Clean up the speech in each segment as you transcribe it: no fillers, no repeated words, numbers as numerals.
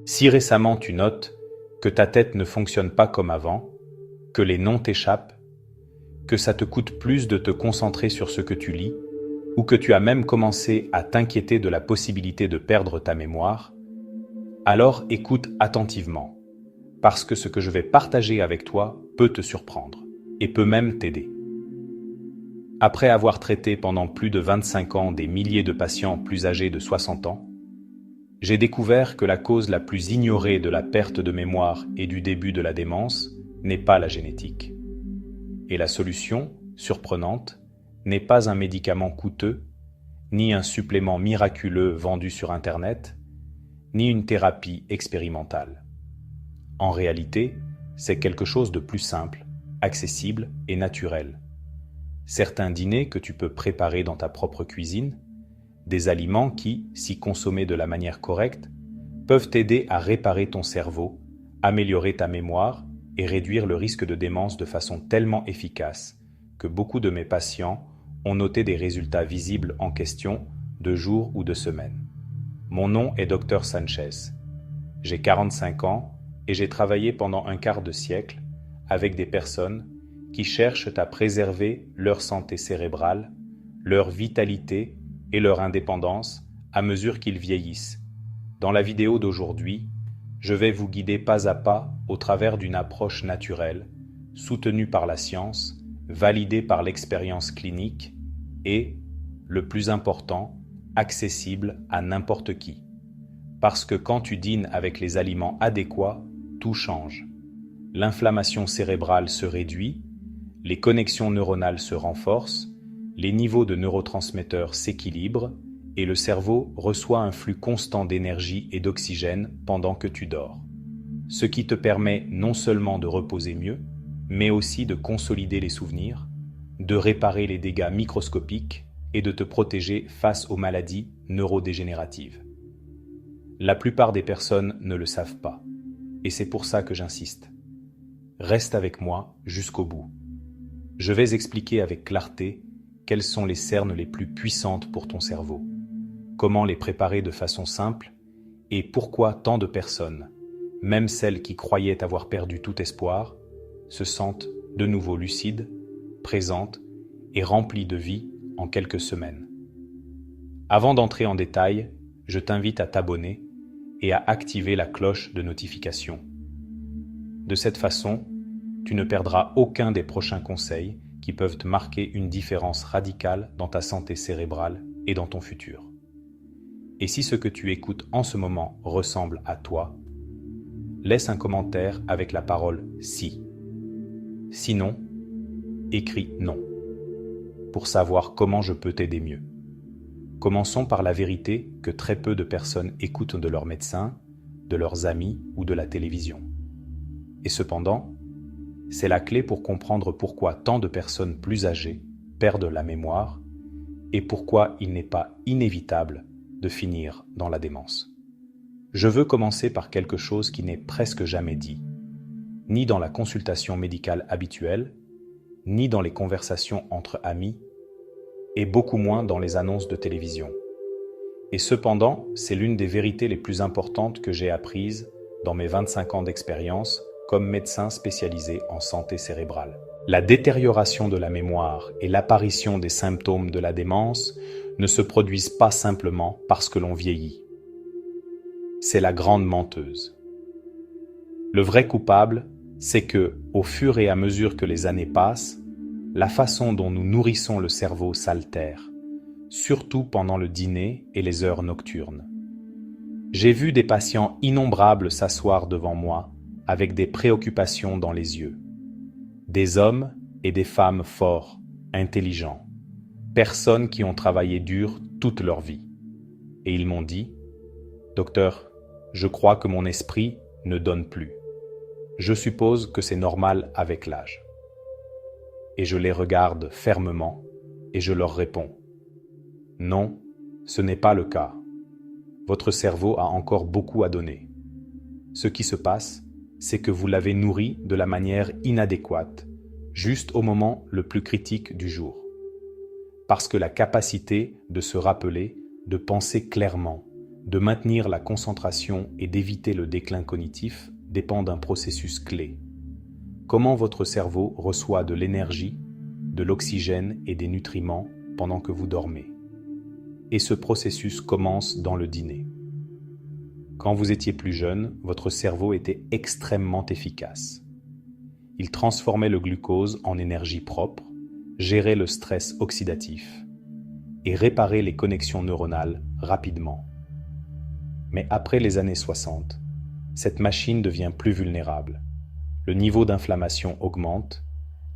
Si récemment tu notes que ta tête ne fonctionne pas comme avant, que les noms t'échappent, que ça te coûte plus de te concentrer sur ce que tu lis, ou que tu as même commencé à t'inquiéter de la possibilité de perdre ta mémoire, alors écoute attentivement, parce que ce que je vais partager avec toi peut te surprendre, et peut même t'aider. Après avoir traité pendant plus de 25 ans des milliers de patients plus âgés de 60 ans, j'ai découvert que la cause la plus ignorée de la perte de mémoire et du début de la démence n'est pas la génétique. Et la solution, surprenante, n'est pas un médicament coûteux, ni un supplément miraculeux vendu sur Internet, ni une thérapie expérimentale. En réalité, c'est quelque chose de plus simple, accessible et naturel. Certains dîners que tu peux préparer dans ta propre cuisine, des aliments qui, si consommés de la manière correcte, peuvent t'aider à réparer ton cerveau, améliorer ta mémoire et réduire le risque de démence de façon tellement efficace que beaucoup de mes patients ont noté des résultats visibles en question de jours ou de semaines. Mon nom est Dr Sanchez. J'ai 45 ans et j'ai travaillé pendant un quart de siècle avec des personnes qui cherchent à préserver leur santé cérébrale, leur vitalité et leur indépendance à mesure qu'ils vieillissent. Dans la vidéo d'aujourd'hui, je vais vous guider pas à pas au travers d'une approche naturelle, soutenue par la science, validée par l'expérience clinique et, le plus important, accessible à n'importe qui. Parce que quand tu dînes avec les aliments adéquats, tout change. L'inflammation cérébrale se réduit, les connexions neuronales se renforcent, les niveaux de neurotransmetteurs s'équilibrent et le cerveau reçoit un flux constant d'énergie et d'oxygène pendant que tu dors. Ce qui te permet non seulement de reposer mieux, mais aussi de consolider les souvenirs, de réparer les dégâts microscopiques et de te protéger face aux maladies neurodégénératives. La plupart des personnes ne le savent pas, et c'est pour ça que j'insiste. Reste avec moi jusqu'au bout. Je vais expliquer avec clarté quelles sont les cernes les plus puissantes pour ton cerveau, comment les préparer de façon simple et pourquoi tant de personnes, même celles qui croyaient avoir perdu tout espoir, se sentent de nouveau lucides, présentes et remplies de vie en quelques semaines. Avant d'entrer en détail, je t'invite à t'abonner et à activer la cloche de notification. De cette façon, tu ne perdras aucun des prochains conseils qui peuvent te marquer une différence radicale dans ta santé cérébrale et dans ton futur. Et si ce que tu écoutes en ce moment ressemble à toi, laisse un commentaire avec la parole « si ». Sinon, écris « non » pour savoir comment je peux t'aider mieux. Commençons par la vérité que très peu de personnes écoutent de leurs médecins, de leurs amis ou de la télévision. Et cependant, c'est la clé pour comprendre pourquoi tant de personnes plus âgées perdent la mémoire et pourquoi il n'est pas inévitable de finir dans la démence. Je veux commencer par quelque chose qui n'est presque jamais dit, ni dans la consultation médicale habituelle, ni dans les conversations entre amis, et beaucoup moins dans les annonces de télévision. Et cependant, c'est l'une des vérités les plus importantes que j'ai apprises dans mes 25 ans d'expérience comme médecin spécialisé en santé cérébrale. La détérioration de la mémoire et l'apparition des symptômes de la démence ne se produisent pas simplement parce que l'on vieillit. C'est la grande menteuse. Le vrai coupable, c'est que, au fur et à mesure que les années passent, la façon dont nous nourrissons le cerveau s'altère, surtout pendant le dîner et les heures nocturnes. J'ai vu des patients innombrables s'asseoir devant moi avec des préoccupations dans les yeux. Des hommes et des femmes forts, intelligents, personnes qui ont travaillé dur toute leur vie. Et ils m'ont dit « Docteur, je crois que mon esprit ne donne plus. Je suppose que c'est normal avec l'âge. » Et je les regarde fermement et je leur réponds « Non, ce n'est pas le cas. Votre cerveau a encore beaucoup à donner. Ce qui se passe, c'est que vous l'avez nourri de la manière inadéquate, juste au moment le plus critique du jour. Parce que la capacité de se rappeler, de penser clairement, de maintenir la concentration et d'éviter le déclin cognitif dépend d'un processus clé. Comment votre cerveau reçoit de l'énergie, de l'oxygène et des nutriments pendant que vous dormez. Et ce processus commence dans le dîner. Quand vous étiez plus jeune, votre cerveau était extrêmement efficace. Il transformait le glucose en énergie propre, gérait le stress oxydatif et réparait les connexions neuronales rapidement. Mais après les années 60, cette machine devient plus vulnérable. Le niveau d'inflammation augmente,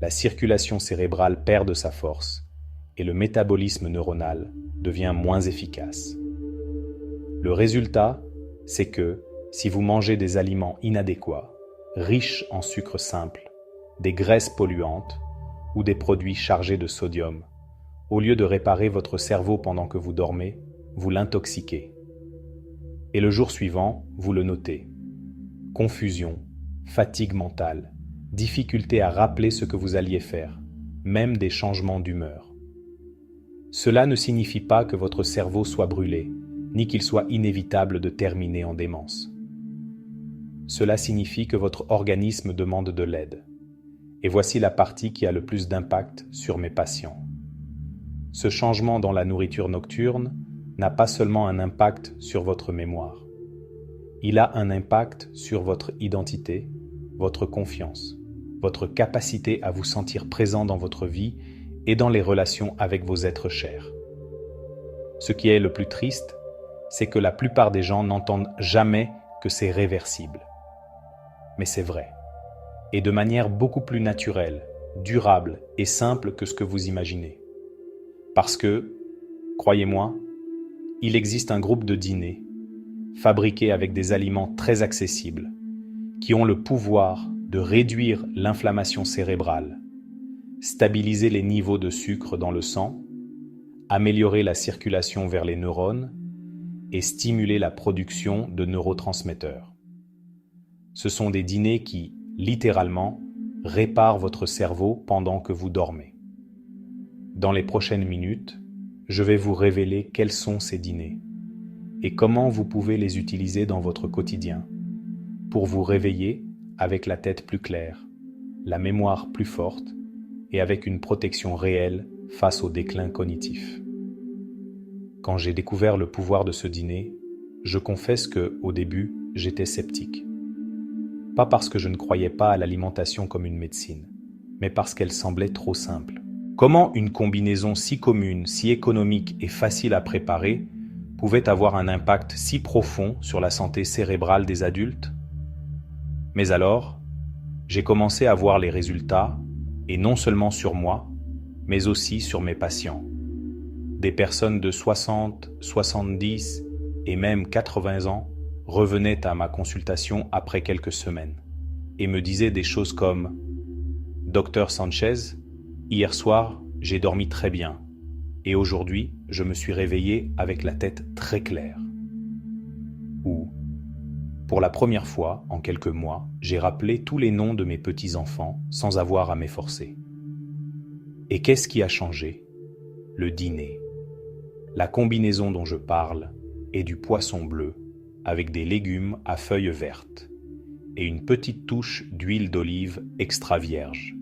la circulation cérébrale perd de sa force et le métabolisme neuronal devient moins efficace. Le résultat, c'est que si vous mangez des aliments inadéquats, riches en sucre simple, des graisses polluantes ou des produits chargés de sodium, au lieu de réparer votre cerveau pendant que vous dormez, vous l'intoxiquez. Et le jour suivant, vous le notez. Confusion, fatigue mentale, difficulté à rappeler ce que vous alliez faire, même des changements d'humeur. Cela ne signifie pas que votre cerveau soit brûlé, ni qu'il soit inévitable de terminer en démence. Cela signifie que votre organisme demande de l'aide. Et voici la partie qui a le plus d'impact sur mes patients. Ce changement dans la nourriture nocturne n'a pas seulement un impact sur votre mémoire. Il a un impact sur votre identité, votre confiance, votre capacité à vous sentir présent dans votre vie et dans les relations avec vos êtres chers. Ce qui est le plus triste, c'est que la plupart des gens n'entendent jamais que c'est réversible. Mais c'est vrai. Et de manière beaucoup plus naturelle, durable et simple que ce que vous imaginez. Parce que, croyez-moi, il existe un groupe de dîners, fabriqués avec des aliments très accessibles, qui ont le pouvoir de réduire l'inflammation cérébrale, stabiliser les niveaux de sucre dans le sang, améliorer la circulation vers les neurones et stimuler la production de neurotransmetteurs. Ce sont des dîners qui, littéralement, réparent votre cerveau pendant que vous dormez. Dans les prochaines minutes, je vais vous révéler quels sont ces dîners et comment vous pouvez les utiliser dans votre quotidien pour vous réveiller avec la tête plus claire, la mémoire plus forte et avec une protection réelle face au déclin cognitif. Quand j'ai découvert le pouvoir de ce dîner, je confesse que, au début, j'étais sceptique. Pas parce que je ne croyais pas à l'alimentation comme une médecine, mais parce qu'elle semblait trop simple. Comment une combinaison si commune, si économique et facile à préparer pouvait avoir un impact si profond sur la santé cérébrale des adultes? Mais alors, j'ai commencé à voir les résultats, et non seulement sur moi, mais aussi sur mes patients. Des personnes de 60, 70 et même 80 ans revenaient à ma consultation après quelques semaines et me disaient des choses comme « Docteur Sanchez, hier soir, j'ai dormi très bien et aujourd'hui, je me suis réveillé avec la tête très claire. » Ou « Pour la première fois, en quelques mois, j'ai rappelé tous les noms de mes petits-enfants sans avoir à m'efforcer. » Et qu'est-ce qui a changé? Le dîner. La combinaison dont je parle est du poisson bleu avec des légumes à feuilles vertes et une petite touche d'huile d'olive extra vierge.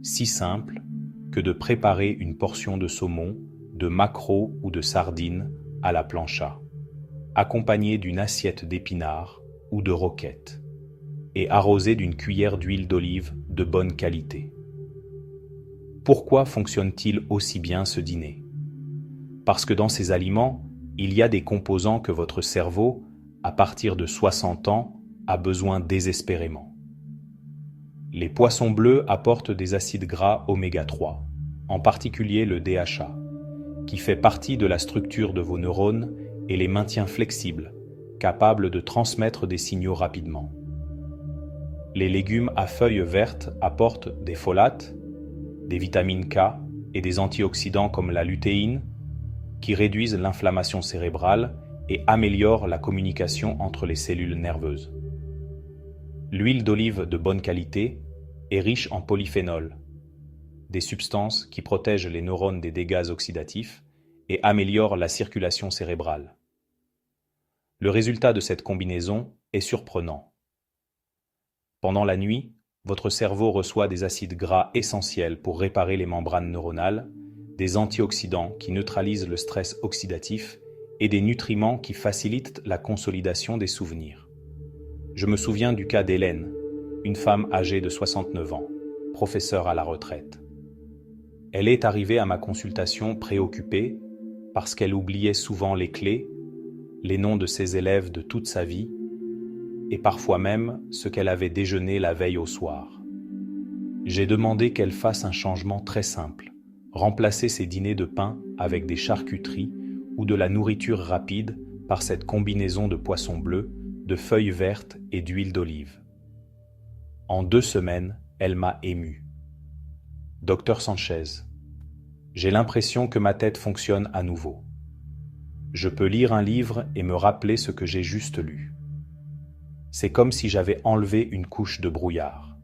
Si simple que de préparer une portion de saumon, de maquereau ou de sardines à la plancha, accompagnée d'une assiette d'épinards ou de roquettes et arrosée d'une cuillère d'huile d'olive de bonne qualité. Pourquoi fonctionne-t-il aussi bien ce dîner? Parce que dans ces aliments, il y a des composants que votre cerveau, à partir de 60 ans, a besoin désespérément. Les poissons bleus apportent des acides gras oméga 3, en particulier le DHA, qui fait partie de la structure de vos neurones et les maintient flexibles, capables de transmettre des signaux rapidement. Les légumes à feuilles vertes apportent des folates, des vitamines K et des antioxydants comme la lutéine, qui réduisent l'inflammation cérébrale et améliorent la communication entre les cellules nerveuses. L'huile d'olive de bonne qualité est riche en polyphénols, des substances qui protègent les neurones des dégâts oxydatifs et améliorent la circulation cérébrale. Le résultat de cette combinaison est surprenant. Pendant la nuit, votre cerveau reçoit des acides gras essentiels pour réparer les membranes neuronales, des antioxydants qui neutralisent le stress oxydatif et des nutriments qui facilitent la consolidation des souvenirs. Je me souviens du cas d'Hélène, une femme âgée de 69 ans, professeure à la retraite. Elle est arrivée à ma consultation préoccupée parce qu'elle oubliait souvent les clés, les noms de ses élèves de toute sa vie, et parfois même ce qu'elle avait déjeuné la veille au soir. J'ai demandé qu'elle fasse un changement très simple, remplacer ses dîners de pain avec des charcuteries ou de la nourriture rapide par cette combinaison de poisson bleu, de feuilles vertes et d'huile d'olive. En 2 semaines, elle m'a ému. Docteur Sanchez, j'ai l'impression que ma tête fonctionne à nouveau. Je peux lire un livre et me rappeler ce que j'ai juste lu. C'est comme si j'avais enlevé une couche de brouillard.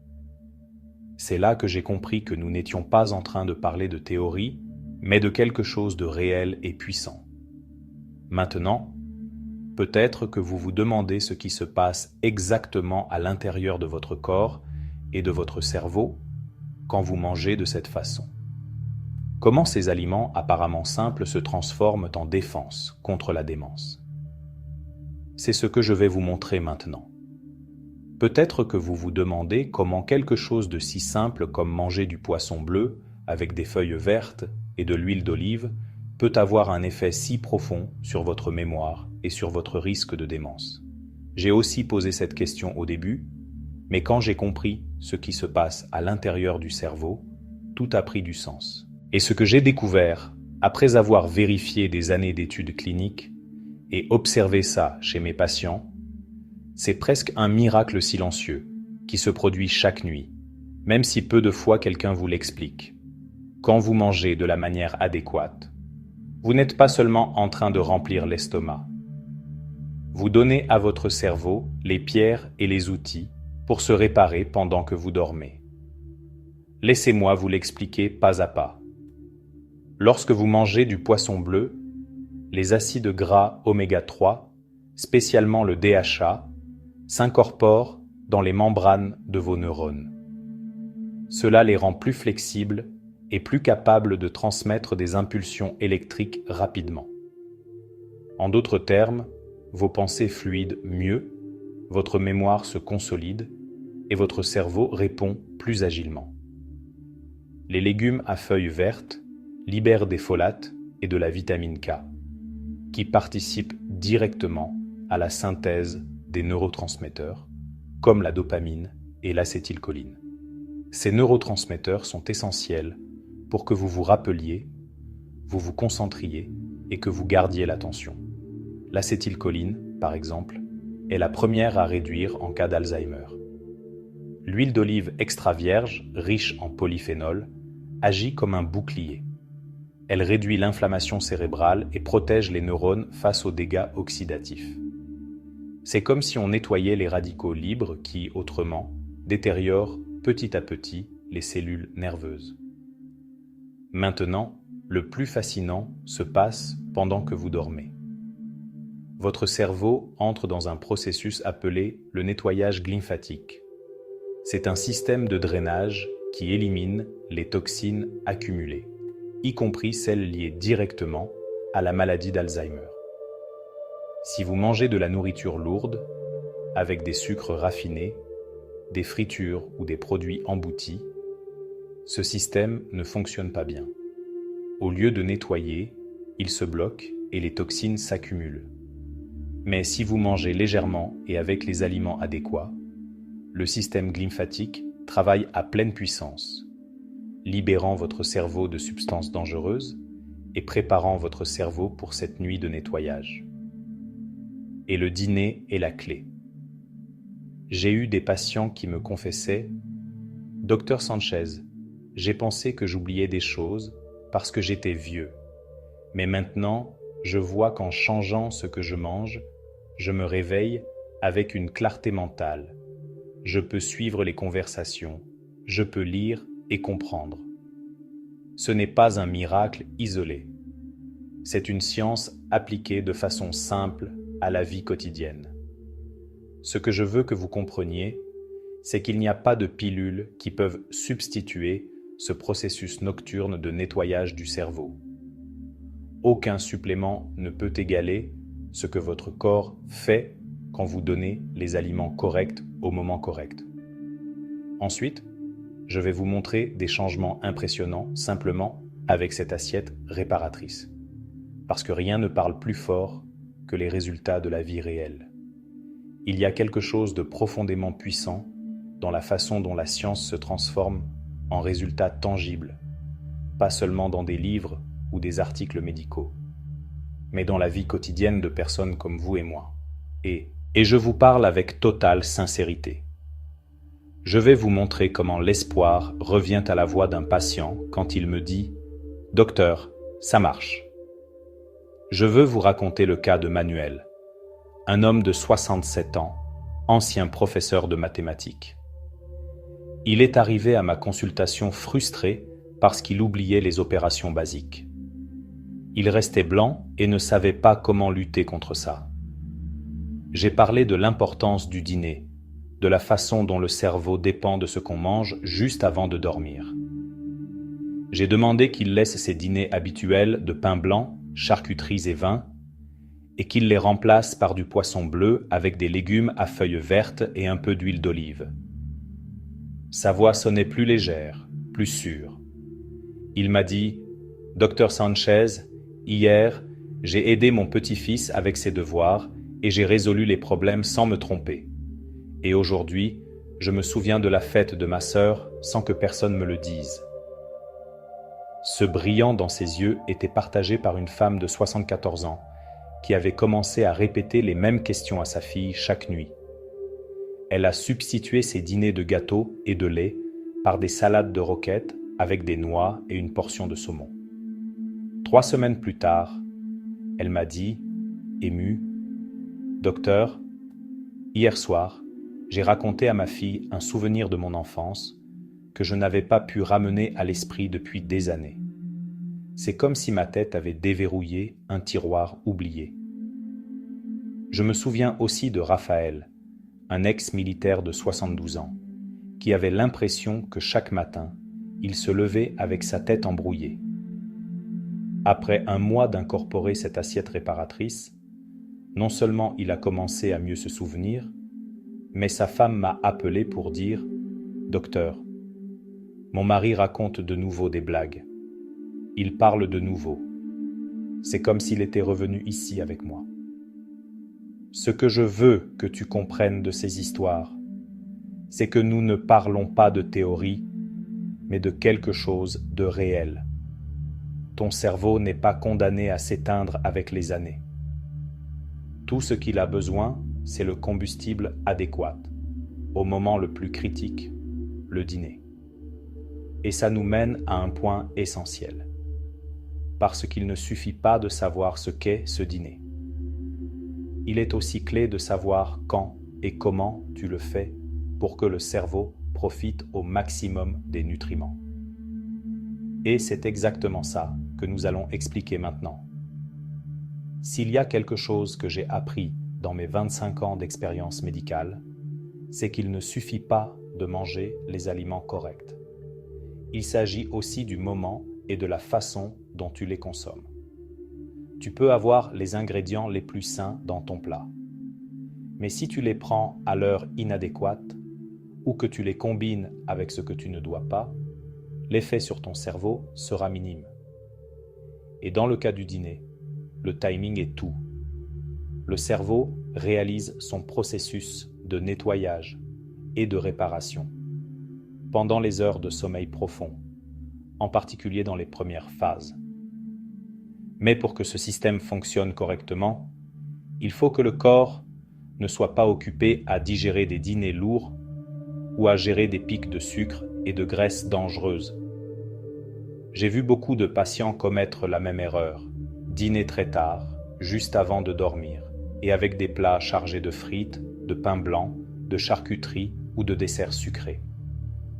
C'est là que j'ai compris que nous n'étions pas en train de parler de théorie, mais de quelque chose de réel et puissant. Maintenant, peut-être que vous vous demandez ce qui se passe exactement à l'intérieur de votre corps et de votre cerveau quand vous mangez de cette façon. Comment ces aliments apparemment simples se transforment en défense contre la démence? C'est ce que je vais vous montrer maintenant. Peut-être que vous vous demandez comment quelque chose de si simple comme manger du poisson bleu avec des feuilles vertes et de l'huile d'olive peut avoir un effet si profond sur votre mémoire et sur votre risque de démence. J'ai aussi posé cette question au début, mais quand j'ai compris ce qui se passe à l'intérieur du cerveau, tout a pris du sens. Et ce que j'ai découvert, après avoir vérifié des années d'études cliniques et observé ça chez mes patients, c'est presque un miracle silencieux qui se produit chaque nuit, même si peu de fois quelqu'un vous l'explique. Quand vous mangez de la manière adéquate, vous n'êtes pas seulement en train de remplir l'estomac. Vous donnez à votre cerveau les pierres et les outils pour se réparer pendant que vous dormez. Laissez-moi vous l'expliquer pas à pas. Lorsque vous mangez du poisson bleu, les acides gras oméga 3, spécialement le DHA, s'incorporent dans les membranes de vos neurones. Cela les rend plus flexibles et plus capables de transmettre des impulsions électriques rapidement. En d'autres termes, vos pensées fluident mieux, votre mémoire se consolide et votre cerveau répond plus agilement. Les légumes à feuilles vertes libèrent des folates et de la vitamine K, qui participent directement à la synthèse des neurotransmetteurs, comme la dopamine et l'acétylcholine. Ces neurotransmetteurs sont essentiels pour que vous vous rappeliez, vous vous concentriez et que vous gardiez l'attention. L'acétylcholine, par exemple, est la première à réduire en cas d'Alzheimer. L'huile d'olive extra vierge, riche en polyphénol, agit comme un bouclier. Elle réduit l'inflammation cérébrale et protège les neurones face aux dégâts oxydatifs. C'est comme si on nettoyait les radicaux libres qui, autrement, détériorent petit à petit les cellules nerveuses. Maintenant, le plus fascinant se passe pendant que vous dormez. Votre cerveau entre dans un processus appelé le nettoyage glymphatique. C'est un système de drainage qui élimine les toxines accumulées, y compris celles liées directement à la maladie d'Alzheimer. Si vous mangez de la nourriture lourde, avec des sucres raffinés, des fritures ou des produits emboutis, ce système ne fonctionne pas bien. Au lieu de nettoyer, il se bloque et les toxines s'accumulent. Mais si vous mangez légèrement et avec les aliments adéquats, le système glymphatique travaille à pleine puissance, libérant votre cerveau de substances dangereuses et préparant votre cerveau pour cette nuit de nettoyage. Et le dîner est la clé. J'ai eu des patients qui me confessaient « Docteur Sanchez, j'ai pensé que j'oubliais des choses parce que j'étais vieux. Mais maintenant, je vois qu'en changeant ce que je mange, je me réveille avec une clarté mentale. Je peux suivre les conversations, je peux lire et comprendre. Ce n'est pas un miracle isolé. C'est une science appliquée de façon simple à la vie quotidienne. Ce que je veux que vous compreniez, c'est qu'il n'y a pas de pilules qui peuvent substituer ce processus nocturne de nettoyage du cerveau. Aucun supplément ne peut égaler ce que votre corps fait quand vous donnez les aliments corrects au moment correct. Ensuite, je vais vous montrer des changements impressionnants simplement avec cette assiette réparatrice. Parce que rien ne parle plus fort que les résultats de la vie réelle. Il y a quelque chose de profondément puissant dans la façon dont la science se transforme en résultats tangibles, pas seulement dans des livres ou des articles médicaux, mais dans la vie quotidienne de personnes comme vous et moi. Et je vous parle avec totale sincérité. Je vais vous montrer comment l'espoir revient à la voix d'un patient quand il me dit « Docteur, ça marche ». Je veux vous raconter le cas de Manuel, un homme de 67 ans, ancien professeur de mathématiques. Il est arrivé à ma consultation frustré parce qu'il oubliait les opérations basiques. Il restait blanc et ne savait pas comment lutter contre ça. J'ai parlé de l'importance du dîner, de la façon dont le cerveau dépend de ce qu'on mange juste avant de dormir. J'ai demandé qu'il laisse ses dîners habituels de pain blanc, charcuteries et vin, et qu'il les remplace par du poisson bleu avec des légumes à feuilles vertes et un peu d'huile d'olive. Sa voix sonnait plus légère, plus sûre. Il m'a dit « Docteur Sanchez, hier, j'ai aidé mon petit-fils avec ses devoirs et j'ai résolu les problèmes sans me tromper. Et aujourd'hui, je me souviens de la fête de ma sœur sans que personne me le dise. » Ce brillant dans ses yeux était partagé par une femme de 74 ans qui avait commencé à répéter les mêmes questions à sa fille chaque nuit. Elle a substitué ses dîners de gâteaux et de lait par des salades de roquettes avec des noix et une portion de saumon. 3 semaines plus tard, elle m'a dit, émue, « Docteur, hier soir, j'ai raconté à ma fille un souvenir de mon enfance que je n'avais pas pu ramener à l'esprit depuis des années. C'est comme si ma tête avait déverrouillé un tiroir oublié. Je me souviens aussi de Raphaël, un ex-militaire de 72 ans, qui avait l'impression que chaque matin, il se levait avec sa tête embrouillée. Après un mois d'incorporer cette assiette réparatrice, non seulement il a commencé à mieux se souvenir, mais sa femme m'a appelé pour dire « Docteur, mon mari raconte de nouveau des blagues. Il parle de nouveau. C'est comme s'il était revenu ici avec moi. Ce que je veux que tu comprennes de ces histoires, c'est que nous ne parlons pas de théorie, mais de quelque chose de réel. Ton cerveau n'est pas condamné à s'éteindre avec les années. Tout ce qu'il a besoin, c'est le combustible adéquat, au moment le plus critique, le dîner. Et ça nous mène à un point essentiel, parce qu'il ne suffit pas de savoir ce qu'est ce dîner. Il est aussi clé de savoir quand et comment tu le fais pour que le cerveau profite au maximum des nutriments. Et c'est exactement ça que nous allons expliquer maintenant. S'il y a quelque chose que j'ai appris dans mes 25 ans d'expérience médicale, c'est qu'il ne suffit pas de manger les aliments corrects. Il s'agit aussi du moment et de la façon dont tu les consommes. Tu peux avoir les ingrédients les plus sains dans ton plat. Mais si tu les prends à l'heure inadéquate ou que tu les combines avec ce que tu ne dois pas, l'effet sur ton cerveau sera minime. Et dans le cas du dîner, le timing est tout. Le cerveau réalise son processus de nettoyage et de réparation pendant les heures de sommeil profond, en particulier dans les premières phases. Mais pour que ce système fonctionne correctement, il faut que le corps ne soit pas occupé à digérer des dîners lourds ou à gérer des pics de sucre et de graisse dangereuses. J'ai vu beaucoup de patients commettre la même erreur, dîner très tard, juste avant de dormir, et avec des plats chargés de frites, de pain blanc, de charcuterie ou de desserts sucrés.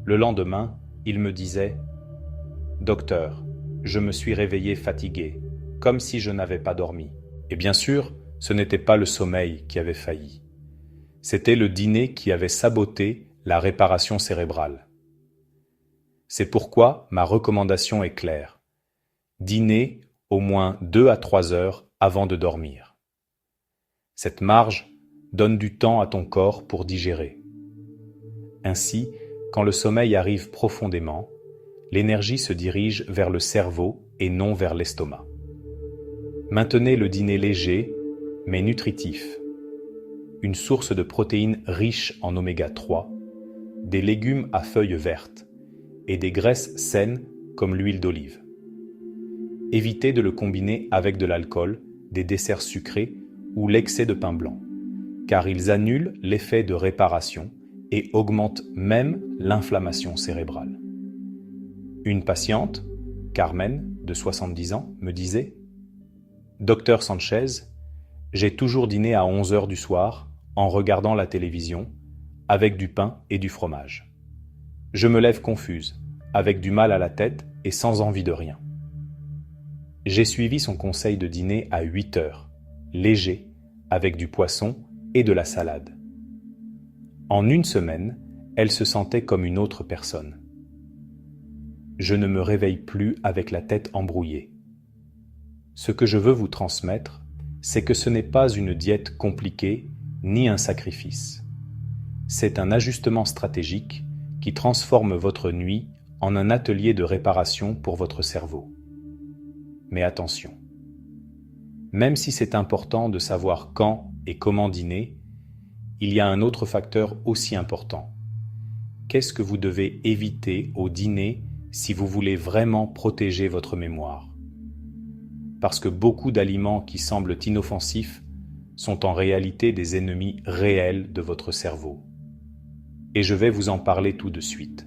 Le lendemain, il me disait « Docteur, je me suis réveillé fatigué, comme si je n'avais pas dormi. » Et bien sûr, Ce n'était pas le sommeil qui avait failli. C'était le dîner qui avait saboté la réparation cérébrale. C'est pourquoi ma recommandation est claire. Dîner au moins 2 à 3 heures avant de dormir. Cette marge donne du temps à ton corps pour digérer. Ainsi, quand le sommeil arrive profondément, l'énergie se dirige vers le cerveau et non vers l'estomac. Maintenez le dîner léger, mais nutritif. Une source de protéines riches en oméga 3, des légumes à feuilles vertes et des graisses saines comme l'huile d'olive. Évitez de le combiner avec de l'alcool, des desserts sucrés ou l'excès de pain blanc, car ils annulent l'effet de réparation et augmentent même l'inflammation cérébrale. Une patiente, Carmen, de 70 ans, me disait « Docteur Sanchez, j'ai toujours dîné à 11 heures du soir en regardant la télévision, avec du pain et du fromage. Je me lève confuse, avec du mal à la tête et sans envie de rien. J'ai suivi son conseil de dîner à 8 heures, léger, avec du poisson et de la salade. En une semaine, elle se sentait comme une autre personne. Je ne me réveille plus avec la tête embrouillée. Ce que je veux vous transmettre, c'est que ce n'est pas une diète compliquée ni un sacrifice. C'est un ajustement stratégique qui transforme votre nuit en un atelier de réparation pour votre cerveau. Mais attention, même si c'est important de savoir quand et comment dîner, il y a un autre facteur aussi important. Qu'est-ce que vous devez éviter au dîner si vous voulez vraiment protéger votre mémoire? Parce que beaucoup d'aliments qui semblent inoffensifs sont en réalité des ennemis réels de votre cerveau. Et je vais vous en parler tout de suite.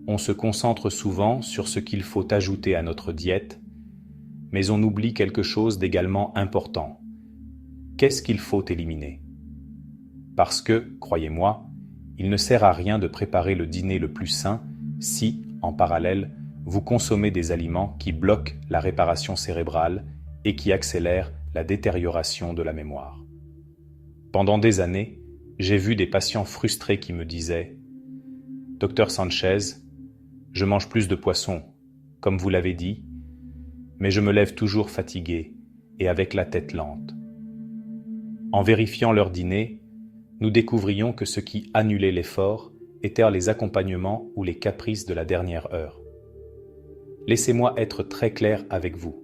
On se concentre souvent sur ce qu'il faut ajouter à notre diète, mais on oublie quelque chose d'également important. Qu'est-ce qu'il faut éliminer? Parce que, croyez-moi, il ne sert à rien de préparer le dîner le plus sain si, en parallèle, vous consommez des aliments qui bloquent la réparation cérébrale et qui accélèrent la détérioration de la mémoire. Pendant des années, j'ai vu des patients frustrés qui me disaient « Docteur Sanchez, je mange plus de poisson, comme vous l'avez dit, mais je me lève toujours fatigué et avec la tête lente. » En vérifiant leur dîner, nous découvrions que ce qui annulait l'effort étaient les accompagnements ou les caprices de la dernière heure. Laissez-moi être très clair avec vous.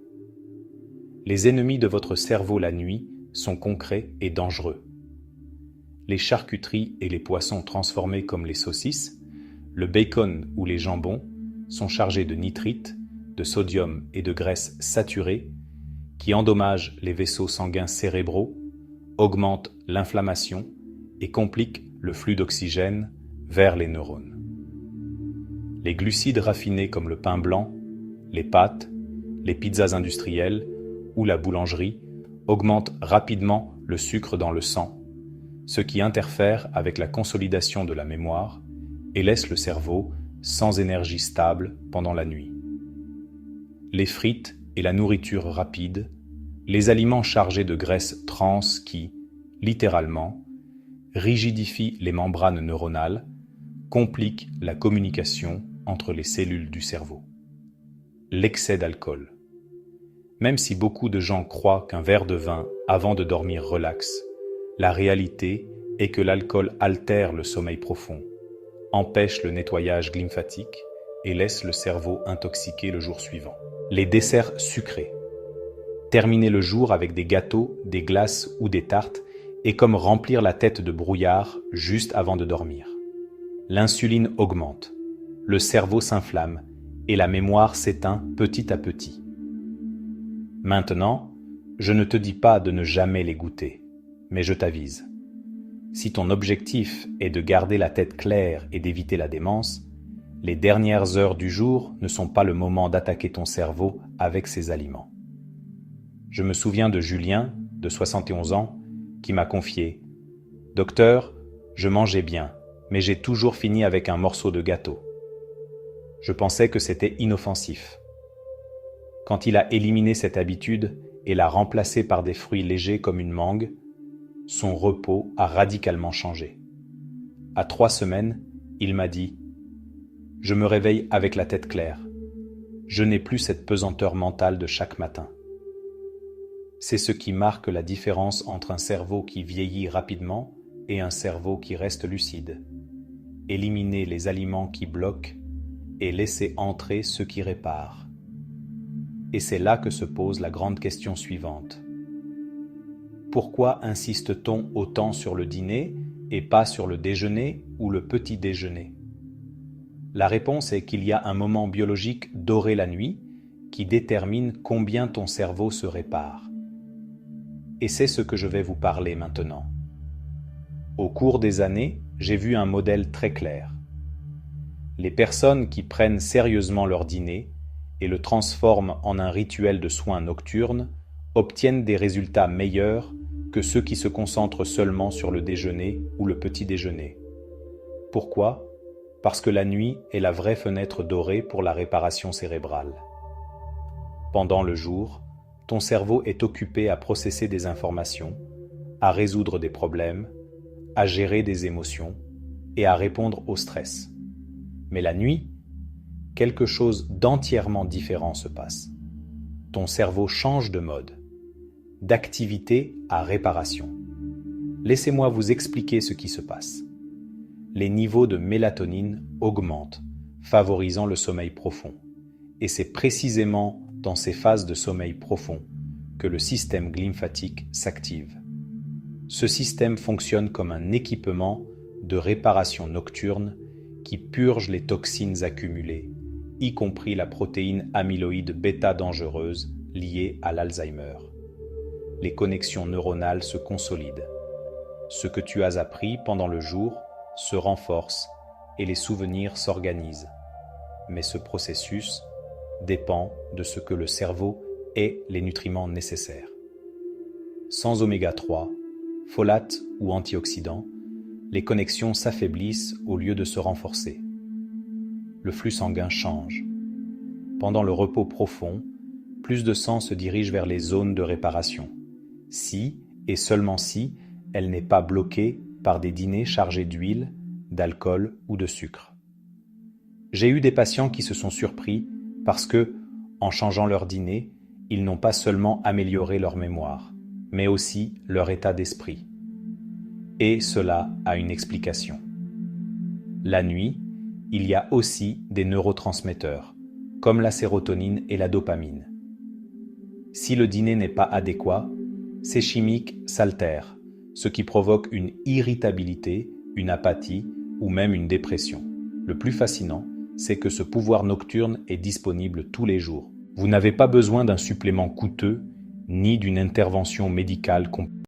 Les ennemis de votre cerveau la nuit sont concrets et dangereux. Les charcuteries et les poissons transformés comme les saucisses, le bacon ou les jambons sont chargés de nitrites, de sodium et de graisses saturées qui endommagent les vaisseaux sanguins cérébraux, augmentent l'inflammation et compliquent le flux d'oxygène vers les neurones. Les glucides raffinés comme le pain blanc, les pâtes, les pizzas industrielles ou la boulangerie augmentent rapidement le sucre dans le sang, ce qui interfère avec la consolidation de la mémoire et laisse le cerveau sans énergie stable pendant la nuit. Les frites et la nourriture rapide, les aliments chargés de graisses trans qui, littéralement, rigidifient les membranes neuronales, compliquent la communication entre les cellules du cerveau. L'excès d'alcool. Même si beaucoup de gens croient qu'un verre de vin avant de dormir relaxe, la réalité est que l'alcool altère le sommeil profond, empêche le nettoyage lymphatique et laisse le cerveau intoxiqué le jour suivant. Les desserts sucrés. Terminer le jour avec des gâteaux, des glaces ou des tartes est comme remplir la tête de brouillard juste avant de dormir. L'insuline augmente, le cerveau s'inflamme et la mémoire s'éteint petit à petit. Maintenant, je ne te dis pas de ne jamais les goûter, mais je t'avise. Si ton objectif est de garder la tête claire et d'éviter la démence, les dernières heures du jour ne sont pas le moment d'attaquer ton cerveau avec ces aliments. Je me souviens de Julien, de 71 ans, qui m'a confié « Docteur, je mangeais bien, mais j'ai toujours fini avec un morceau de gâteau. Je pensais que c'était inoffensif. » Quand il a éliminé cette habitude, et l'a remplacé par des fruits légers comme une mangue, son repos a radicalement changé. À 3 semaines, il m'a dit « Je me réveille avec la tête claire. Je n'ai plus cette pesanteur mentale de chaque matin. » C'est ce qui marque la différence entre un cerveau qui vieillit rapidement et un cerveau qui reste lucide. Éliminer les aliments qui bloquent et laisser entrer ceux qui réparent. Et c'est là que se pose la grande question suivante. Pourquoi insiste-t-on autant sur le dîner et pas sur le déjeuner ou le petit déjeuner? La réponse est qu'il y a un moment biologique doré la nuit qui détermine combien ton cerveau se répare. Et c'est ce que je vais vous parler maintenant. Au cours des années, j'ai vu un modèle très clair. Les personnes qui prennent sérieusement leur dîner et le transforment en un rituel de soins nocturnes obtiennent des résultats meilleurs que ceux qui se concentrent seulement sur le déjeuner ou le petit déjeuner. Pourquoi ? Parce que la nuit est la vraie fenêtre dorée pour la réparation cérébrale. Pendant le jour, ton cerveau est occupé à processer des informations, à résoudre des problèmes, à gérer des émotions et à répondre au stress. Mais la nuit, quelque chose d'entièrement différent se passe. Ton cerveau change de mode, d'activité à réparation. Laissez-moi vous expliquer ce qui se passe. Les niveaux de mélatonine augmentent, favorisant le sommeil profond. Et c'est précisément dans ces phases de sommeil profond que le système lymphatique s'active. Ce système fonctionne comme un équipement de réparation nocturne qui purge les toxines accumulées, y compris la protéine amyloïde bêta dangereuse liée à l'Alzheimer. Les connexions neuronales se consolident. Ce que tu as appris pendant le jour se renforce et les souvenirs s'organisent. Mais ce processus dépend de ce que le cerveau ait les nutriments nécessaires. Sans oméga 3, folate ou antioxydants, les connexions s'affaiblissent au lieu de se renforcer. Le flux sanguin change. Pendant le repos profond, plus de sang se dirige vers les zones de réparation. Si, et seulement si, elle n'est pas bloquée par des dîners chargés d'huile, d'alcool ou de sucre. J'ai eu des patients qui se sont surpris parce que, en changeant leur dîner, ils n'ont pas seulement amélioré leur mémoire, mais aussi leur état d'esprit. Et cela a une explication. La nuit, il y a aussi des neurotransmetteurs, comme la sérotonine et la dopamine. Si le dîner n'est pas adéquat, ces chimiques s'altèrent, ce qui provoque une irritabilité, une apathie ou même une dépression. Le plus fascinant, c'est que ce pouvoir nocturne est disponible tous les jours. Vous n'avez pas besoin d'un supplément coûteux ni d'une intervention médicale complexe.